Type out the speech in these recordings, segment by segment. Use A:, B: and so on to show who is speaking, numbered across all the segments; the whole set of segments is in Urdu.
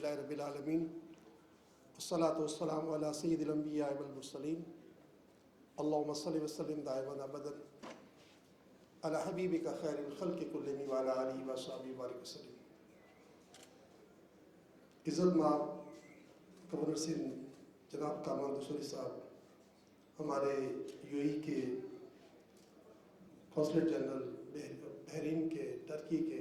A: للہ رب العالمین والصلاة والسلام علی سید الانبیاء والمرسلین اللہم صل وسلم دائما ابدا علی حبیبک خیر الخلق کلہم وعلی آلہ وصحبہ بارک وسلم۔ عزت مآب گورنر سندھ جناب کامران دسوری صاحب، ہمارے یو اے کے قونصلر جنرل، بحرین کے، ترکی کے،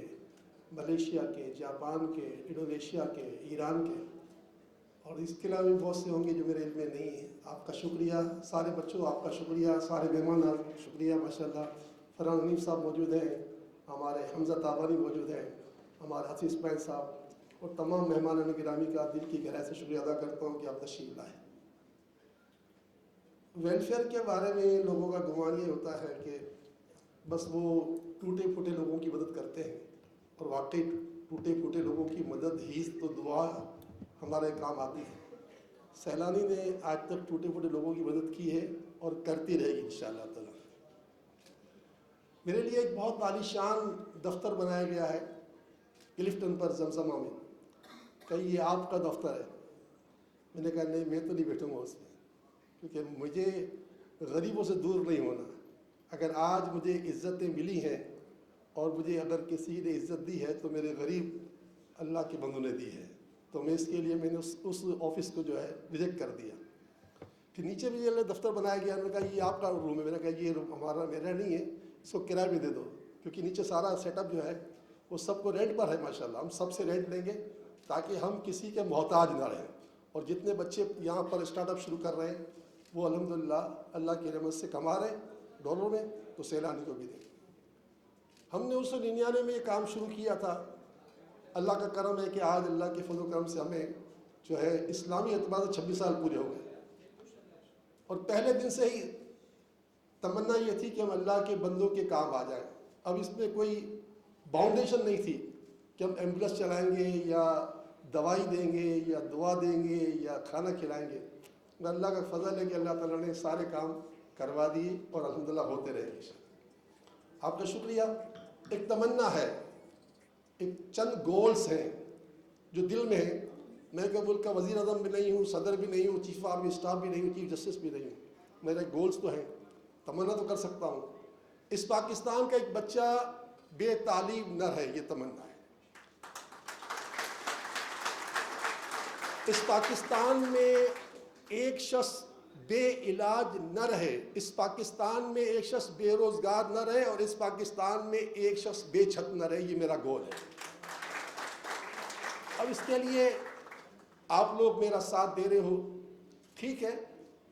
A: ملیشیا کے، جاپان کے، انڈونیشیا کے، ایران کے، اور اس کے علاوہ بھی بہت سے ہوں گے جو میرے علم میں نہیں ہیں، آپ کا شکریہ۔ سارے بچوں آپ کا شکریہ، سارے مہمان شکریہ۔ ماشاءاللہ فرحان حنیف صاحب موجود ہیں، ہمارے حمزہ تابانی موجود ہیں، ہمارے حفیظ اسماعیل صاحب، اور تمام مہمانان گرامی کا دل کی گہرائی سے شکریہ ادا کرتا ہوں کہ آپ تشریف لائیں۔ ویلفیئر کے بارے میں لوگوں کا گمان یہ ہوتا ہے کہ بس وہ ٹوٹے پھوٹے لوگوں کی مدد کرتے ہیں، اور واقعی ٹوٹے پھوٹے لوگوں کی مدد ہی تو دعا ہمارے کام آتی ہے۔ سیلانی نے آج تک ٹوٹے پھوٹے لوگوں کی مدد کی ہے اور کرتی رہے گی انشاءاللہ تعالی۔ میرے لیے ایک بہت عالیشان دفتر بنایا گیا ہے کلفٹن پر زمزمہ میں، کہ یہ آپ کا دفتر ہے۔ میں نے کہا نہیں، میں تو نہیں بیٹھوں گا اس میں، کیونکہ مجھے غریبوں سے دور نہیں ہونا۔ اگر آج مجھے عزتیں ملی ہیں اور مجھے اگر کسی نے عزت دی ہے تو میرے غریب اللہ کے بندوں نے دی ہے، تو میں اس کے لیے میں نے اس آفس کو جو ہے ریجیکٹ کر دیا۔ پھر نیچے بھی یہ دفتر بنایا گیا، میں نے کہا یہ آپ کا روم ہے، میں نے کہا یہ روم میرا نہیں ہے، اس کو کرایہ بھی دے دو، کیونکہ نیچے سارا سیٹ اپ جو ہے وہ سب کو رینٹ پر ہے۔ ماشاءاللہ ہم سب سے رینٹ لیں گے تاکہ ہم کسی کے محتاج نہ رہیں، اور جتنے بچے یہاں پر اسٹارٹ اپ شروع کر رہے ہیں وہ الحمدللہ اللہ کی رحمت سے کما رہے ہیں ڈالروں میں، تو سیلانی کو بھی دیں۔ ہم نے 1999 میں یہ کام شروع کیا تھا۔ اللہ کا کرم ہے کہ آج اللہ کے فضل و کرم سے ہمیں جو ہے اسلامی اعتبار سے 26 سال پورے ہو گئے، اور پہلے دن سے ہی تمنا یہ تھی کہ ہم اللہ کے بندوں کے کام آ جائیں۔ اب اس میں کوئی باؤنڈیشن نہیں تھی کہ ہم ایمبولینس چلائیں گے یا دوائی دیں گے یا دعا دیں گے یا کھانا کھلائیں گے۔ اللہ کا فضل ہے کہ اللہ تعالیٰ نے سارے کام کروا دیے اور الحمدللہ ہوتے رہے گے۔ آپ کا شکریہ۔ ایک تمنا ہے، ایک چند گولز ہیں جو دل میں ہیں۔ میں کہ ملک کا وزیر اعظم بھی نہیں ہوں، صدر بھی نہیں ہوں، چیف آرمی اسٹاف بھی نہیں ہوں، چیف جسٹس بھی نہیں ہوں۔ میرے گولز تو ہیں، تمنا تو کر سکتا ہوں۔ اس پاکستان کا ایک بچہ بے تعلیم نہ رہے، یہ تمنا ہے۔ اس پاکستان میں ایک شخص بے علاج نہ رہے، اس پاکستان میں ایک شخص بے روزگار نہ رہے، اور اس پاکستان میں ایک شخص بے چھت نہ رہے، یہ میرا گول ہے۔ اب اس کے لیے آپ لوگ میرا ساتھ دے رہے ہو، ٹھیک ہے۔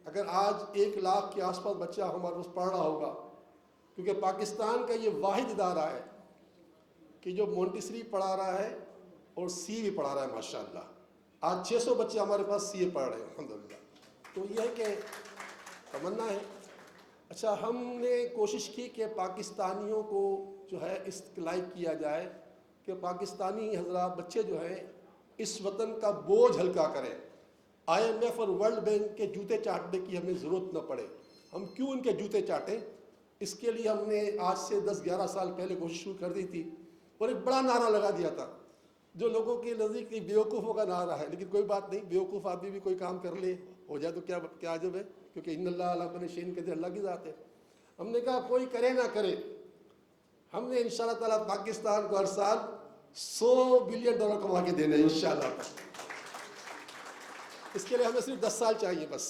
A: اگر آج 1 لاکھ کے آس پاس بچہ ہمارے پاس پڑھ رہا ہوگا، کیونکہ پاکستان کا یہ واحد ادارہ ہے کہ جو مونٹیسری پڑھا رہا ہے اور سی بھی پڑھا رہا ہے ماشاءاللہ۔ آج 600 بچے ہمارے پاس سی اے پڑھ رہے ہیں الحمدللہ۔ تو یہ ہے کہ تمنا ہے۔ اچھا، ہم نے کوشش کی کہ پاکستانیوں کو جو ہے اس لائق کیا جائے کہ پاکستانی حضرات بچے جو ہیں اس وطن کا بوجھ ہلکا کریں۔ IMF اور ورلڈ بینک کے جوتے چاٹنے کی ہمیں ضرورت نہ پڑے۔ ہم کیوں ان کے جوتے چاٹیں؟ اس کے لیے ہم نے آج سے 10-11 سال پہلے کوشش شروع کر دی تھی، اور ایک بڑا نعرہ لگا دیا تھا جو لوگوں کے نزدیک ایک بیوقوفوں کا نعرہ ہے، لیکن کوئی بات نہیں، بیوقوف آدمی بھی کوئی کام کر لے ہو جائے تو کیا عجب ہے، کیونکہ ان اللہ علی کل شیء قدیر، اللہ کی ذات ہے۔ ہم نے کہا کوئی کرے نہ کرے، ہم نے انشاءاللہ تعالیٰ پاکستان کو ہر سال $100 بلین کما کے دینے انشاءاللہ تعالیٰ۔ اس کے لیے ہمیں صرف 10 سال چاہیے بس۔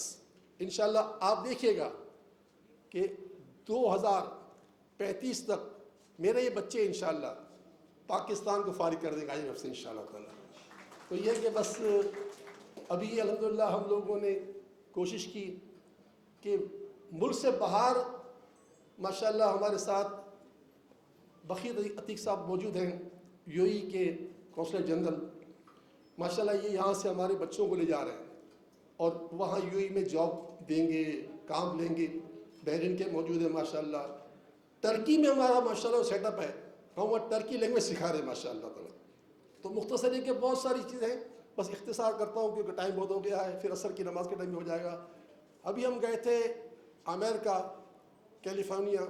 A: انشاءاللہ آپ دیکھیے گا کہ 2035 تک میرے یہ بچے انشاءاللہ پاکستان کو فارغ کر دیں گے IMF سے انشاءاللہ تعالیٰ۔ تو یہ کہ بس ابھی الحمدللہ ہم لوگوں نے کوشش کی کہ ملک سے باہر ماشاءاللہ ہمارے ساتھ بخیر عتیق صاحب موجود ہیں، یو اے کے قونصلر جنرل۔ ماشاءاللہ یہ یہاں سے ہمارے بچوں کو لے جا رہے ہیں اور وہاں یو اے میں جاب دیں گے، کام لیں گے۔ بحرین کے موجود ہیں ماشاءاللہ۔ ترکی میں ہمارا ماشاءاللہ سیٹ اپ ہے، ہم وہاں ترکی لینگویج سکھا رہے ہیں ماشاءاللہ تعالیٰ۔ تو مختصر ہے کہ بہت ساری چیزیں ہیں، بس اختصار کرتا ہوں کیونکہ ٹائم بہت ہو گیا ہے، پھر عصر کی نماز کے ٹائم بھی ہو جائے گا۔ ابھی ہم گئے تھے امریکہ، کیلیفورنیا،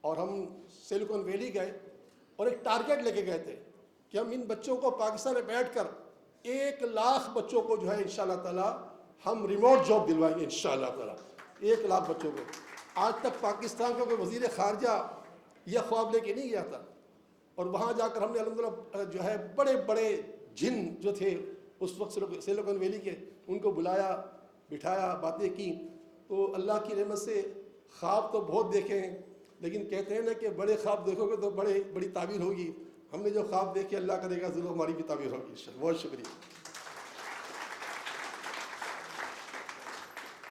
A: اور ہم سلیکن ویلی گئے، اور ایک ٹارگیٹ لے کے گئے تھے کہ ہم ان بچوں کو پاکستان میں بیٹھ کر 1,00,000 بچوں کو جو ہے انشاءاللہ تعالی ہم ریموٹ جاب دلوائیں گے انشاءاللہ تعالی، 1,00,000 بچوں کو۔ آج تک پاکستان کا کوئی وزیر خارجہ یہ خواب لے کے نہیں گیا تھا، اور وہاں جا کر ہم نے الحمدللہ جو ہے بڑے بڑے جن جو تھے اس وقت سلیکن ویلی کے، ان کو بلایا، بٹھایا، باتیں کی۔ تو اللہ کی رحمت سے خواب تو بہت دیکھے ہیں، لیکن کہتے ہیں نا کہ بڑے خواب دیکھو گے تو بڑی تعبیر ہوگی۔ ہم نے جو خواب دیکھے اللہ کرے گا ضرور ہماری بھی تعبیر ہوگی انشاءاللہ۔ بہت شکریہ۔